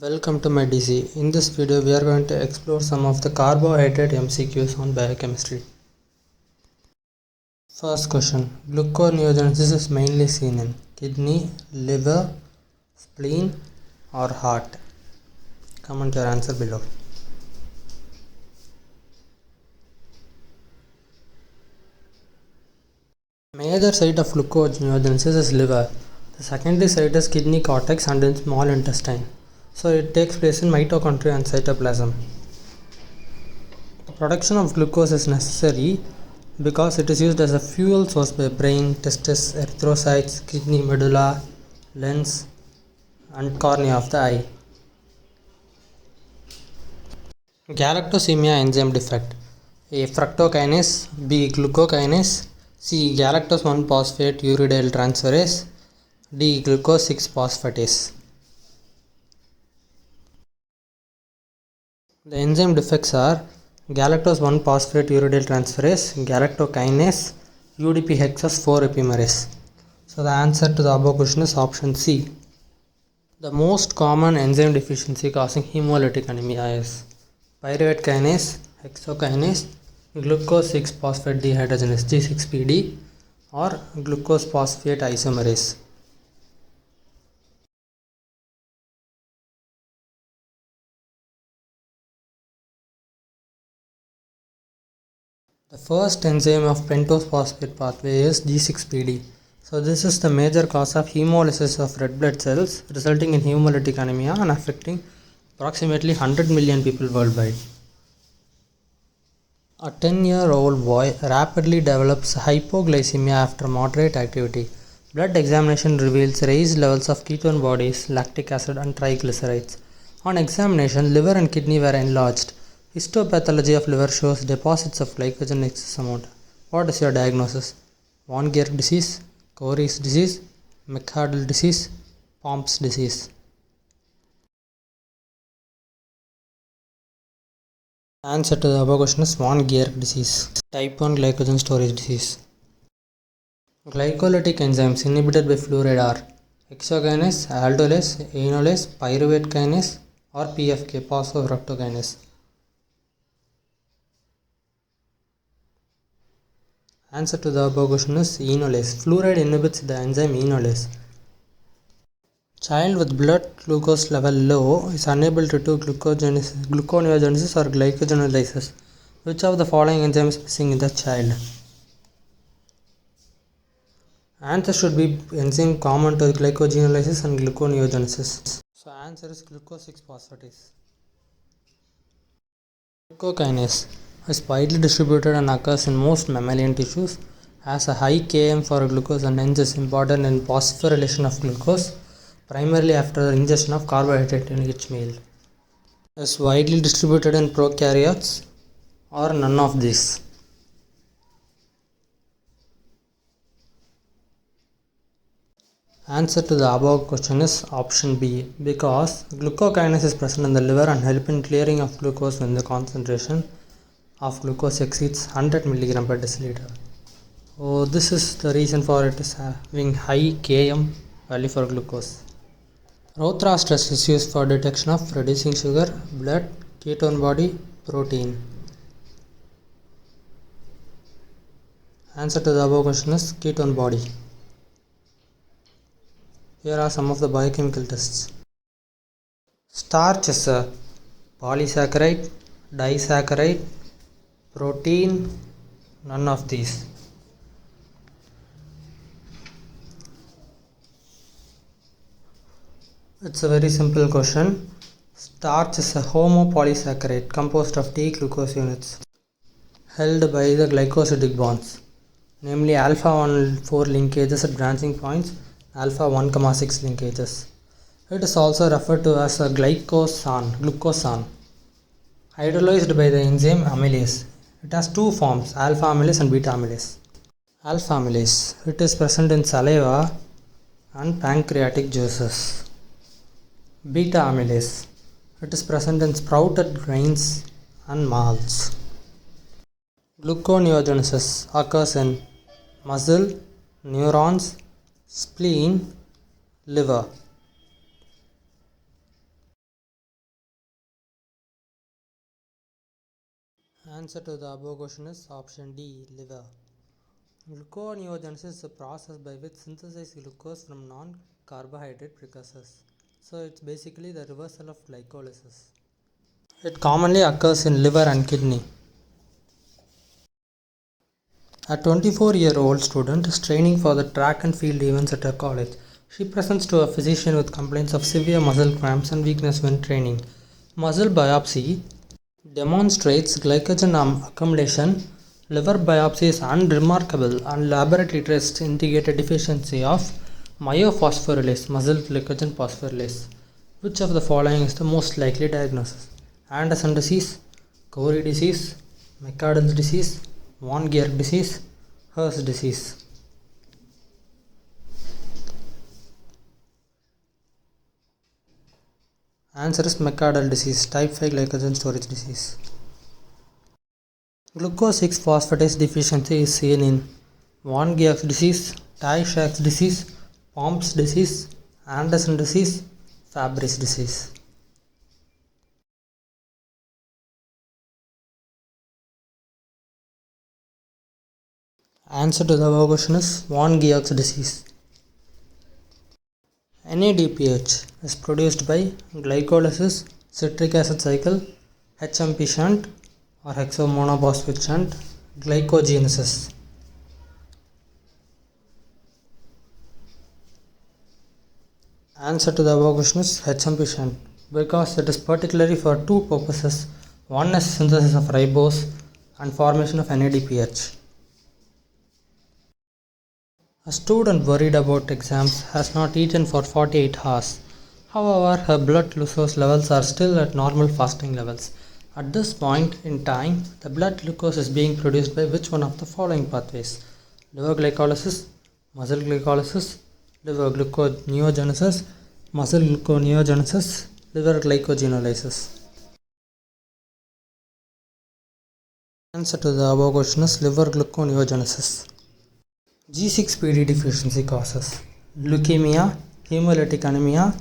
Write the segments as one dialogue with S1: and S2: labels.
S1: Welcome to my DC. In this video, we are going to explore some of the carbohydrate MCQs on biochemistry. First question. Gluconeogenesis is mainly seen in kidney, liver, spleen or heart. Comment your answer below. Major site of gluconeogenesis is liver. The secondary site is kidney cortex and in small intestine. So it takes place in mitochondria and cytoplasm. The production of glucose is necessary because it is used as a fuel source by brain, testes, erythrocytes, kidney, medulla, lens and cornea of the eye. Galactosemia enzyme defect. A. Fructokinase, B. Glucokinase, C. Galactose 1 phosphate uridyl transferase, D. Glucose 6 phosphatase. The enzyme defects are galactose 1 phosphate uridyl transferase, galactokinase, UDP hexose 4 epimerase. So the answer to the above question is option C. The most common enzyme deficiency causing hemolytic anemia is pyruvate kinase, hexokinase, glucose 6 phosphate dehydrogenase G6PD or glucose phosphate isomerase. The first enzyme of pentose phosphate pathway is G6PD. So this is the major cause of hemolysis of red blood cells resulting in hemolytic anemia and affecting approximately 100 million people worldwide. A 10-year-old boy rapidly develops hypoglycemia after moderate activity. Blood examination reveals raised levels of ketone bodies, lactic acid and triglycerides. On examination, liver and kidney were enlarged. Histopathology of liver shows deposits of glycogen in excess amount. What is your diagnosis? Von Gierke disease, Cory's disease, McArdle disease, Pompe's disease. Answer to the above question is Von Gierke disease. Type 1 glycogen storage disease. Glycolytic enzymes inhibited by fluoride are hexokinase, aldolase, enolase, pyruvate kinase or PFK, phosphofructokinase. Answer to the above question is enolase. Fluoride inhibits the enzyme enolase. Child with blood glucose level low is unable to do gluconeogenesis or glycogenolysis. Which of the following enzymes is missing in the child? Answer should be enzyme common to glycogenolysis and gluconeogenesis. So answer is glucose 6 phosphatase. Glucokinase is widely distributed and occurs in most mammalian tissues, has a high Km for glucose and hence is important in phosphorylation of glucose, primarily after the ingestion of carbohydrate in each meal. Is widely distributed in prokaryotes or none of these. Answer to the above question is option B, because glucokinase is present in the liver and help in clearing of glucose when the concentration of glucose exceeds 100 mg per deciliter. So this is the reason for it is having high Km value for glucose. Rothra's test is used for detection of reducing sugar, blood, ketone body, protein. Answer to the above question is ketone body. Here are some of the biochemical tests. Starch is a polysaccharide, disaccharide, protein, none of these. It's a very simple question. Starch is a homopolysaccharide composed of D-glucose units held by the glycosidic bonds, namely alpha 1,4 linkages at branching points, alpha 1,6 linkages. It is also referred to as a glucosan, hydrolyzed by the enzyme amylase. It has two forms, alpha amylase and beta amylase. Alpha amylase, it is present in saliva and pancreatic juices. Beta amylase, it is present in sprouted grains and malts. Gluconeogenesis occurs in muscle, neurons, spleen, liver. Answer to the above question is option D, liver. Gluconeogenesis is a process by which synthesize glucose from non-carbohydrate precursors. So it's basically the reversal of glycolysis. It commonly occurs in liver and kidney. A 24-year-old student is training for the track and field events at her college. She presents to a physician with complaints of severe muscle cramps and weakness when training. Muscle biopsy demonstrates glycogen accumulation. Liver biopsy is unremarkable and laboratory tests indicate a deficiency of myophosphorylase, muscle glycogen phosphorylase. Which of the following is the most likely diagnosis? Anderson disease, Corey disease, McArdle's disease, Von Georg disease, Hirsch disease. Answer is McArdle disease, type 5 glycogen storage disease. Glucose 6 phosphatase deficiency is seen in Von Georg disease, Tay-Sachs disease, Pompe's disease, Anderson disease, Fabry's disease. Answer to the above question is Von Georg's disease. NADPH is produced by glycolysis, citric acid cycle, HMP shunt or hexamonophosphate shunt, glycogenesis. Answer to the above question is HMP shunt because it is particularly for two purposes. One is synthesis of ribose and formation of NADPH. A student worried about exams has not eaten for 48 hours. However, her blood glucose levels are still at normal fasting levels. At this point in time, the blood glucose is being produced by which one of the following pathways? Liver glycolysis, muscle glycolysis, liver gluconeogenesis, muscle gluconeogenesis, liver glycogenolysis. Answer to the above question is liver gluconeogenesis. G6PD deficiency causes leukemia, hemolytic anemia,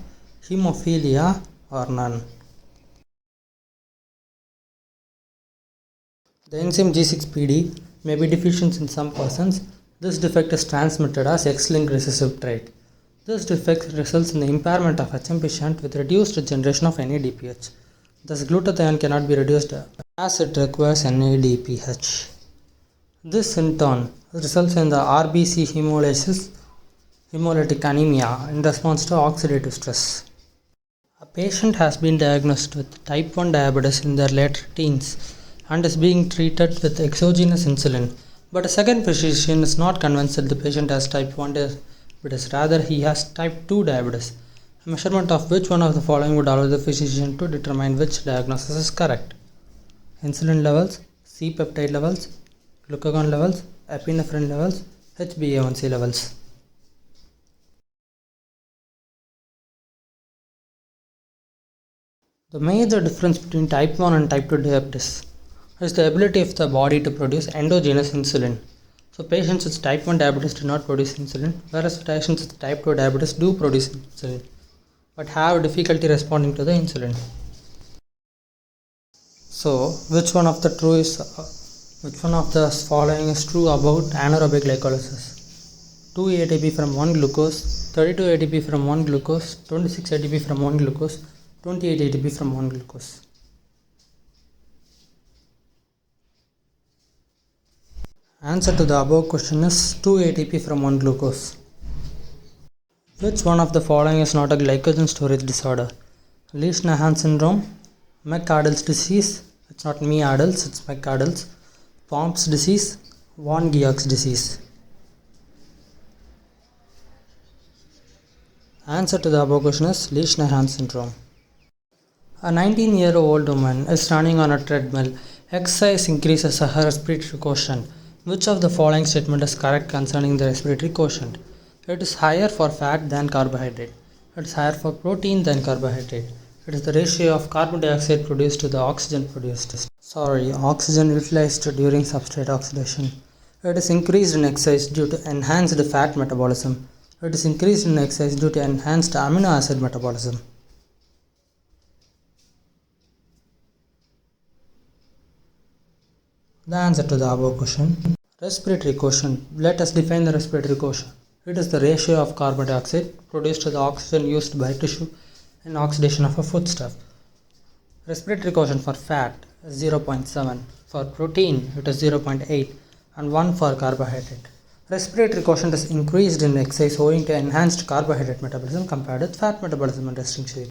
S1: hemophilia or none. The enzyme G6PD may be deficient in some persons. This defect is transmitted as X-linked recessive trait. This defect results in the impairment of HMP shunt with reduced generation of NADPH. Thus, glutathione cannot be reduced as it requires NADPH. This in turn results in the RBC hemolysis, hemolytic anemia in response to oxidative stress. A patient has been diagnosed with type 1 diabetes in their later teens and is being treated with exogenous insulin, but a second physician is not convinced that the patient has type 1 diabetes, rather he has type 2 diabetes. A measurement of which one of the following would allow the physician to determine which diagnosis is correct? Insulin levels, C-peptide levels, glucagon levels, epinephrine levels, HbA1c levels. The major difference between type 1 and type 2 diabetes is the ability of the body to produce endogenous insulin. So patients with type 1 diabetes do not produce insulin, whereas patients with type 2 diabetes do produce insulin but have difficulty responding to the insulin. So which one of the following is true about anaerobic glycolysis? 2 ATP from 1 glucose, 32 ATP from 1 glucose, 26 ATP from 1 glucose, 28 ATP from 1 glucose. Answer to the above question is 2 ATP from 1 glucose. Which one of the following is not a glycogen storage disorder? Lesch-Nyhan syndrome, McArdle's disease, it's not Meardle's, it's McArdle's, Pompe's disease, Von Georg's disease. Answer to the above question is Lesch-Nyhan syndrome. A 19-year-old woman is running on a treadmill. Exercise increases her respiratory quotient. Which of the following statement is correct concerning the respiratory quotient? It is higher for fat than carbohydrate. It is higher for protein than carbohydrate. It is the ratio of carbon dioxide produced to the oxygen produced. Oxygen utilized during substrate oxidation. It is increased in exercise due to enhanced fat metabolism. It is increased in exercise due to enhanced amino acid metabolism. The answer to the above question. Respiratory quotient. Let us define the respiratory quotient. It is the ratio of carbon dioxide produced to the oxygen used by tissue in oxidation of a foodstuff. Respiratory quotient for fat is 0.7, for protein it is 0.8 and 1 for carbohydrate. Respiratory quotient is increased in exercise owing to enhanced carbohydrate metabolism compared with fat metabolism in resting shape.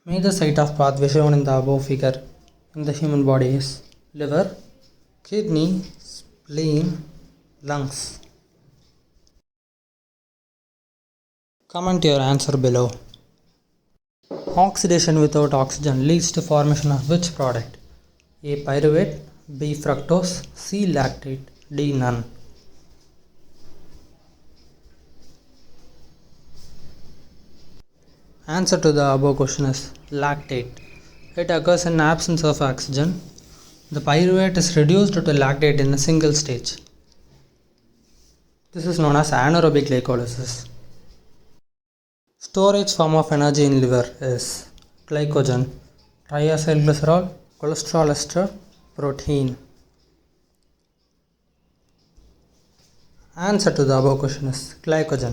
S1: Major site of pathway shown in the above figure in the human body is liver, kidney, spleen, lungs. Comment your answer below. Oxidation without oxygen leads to formation of which product? A. Pyruvate, B. Fructose, C. Lactate, D. None. Answer to the above question is lactate. It occurs in absence of oxygen. The pyruvate is reduced to lactate in a single stage. This is known as anaerobic glycolysis. Storage form of energy in liver is glycogen, triacylglycerol, cholesterol ester, protein. Answer to the above question is glycogen.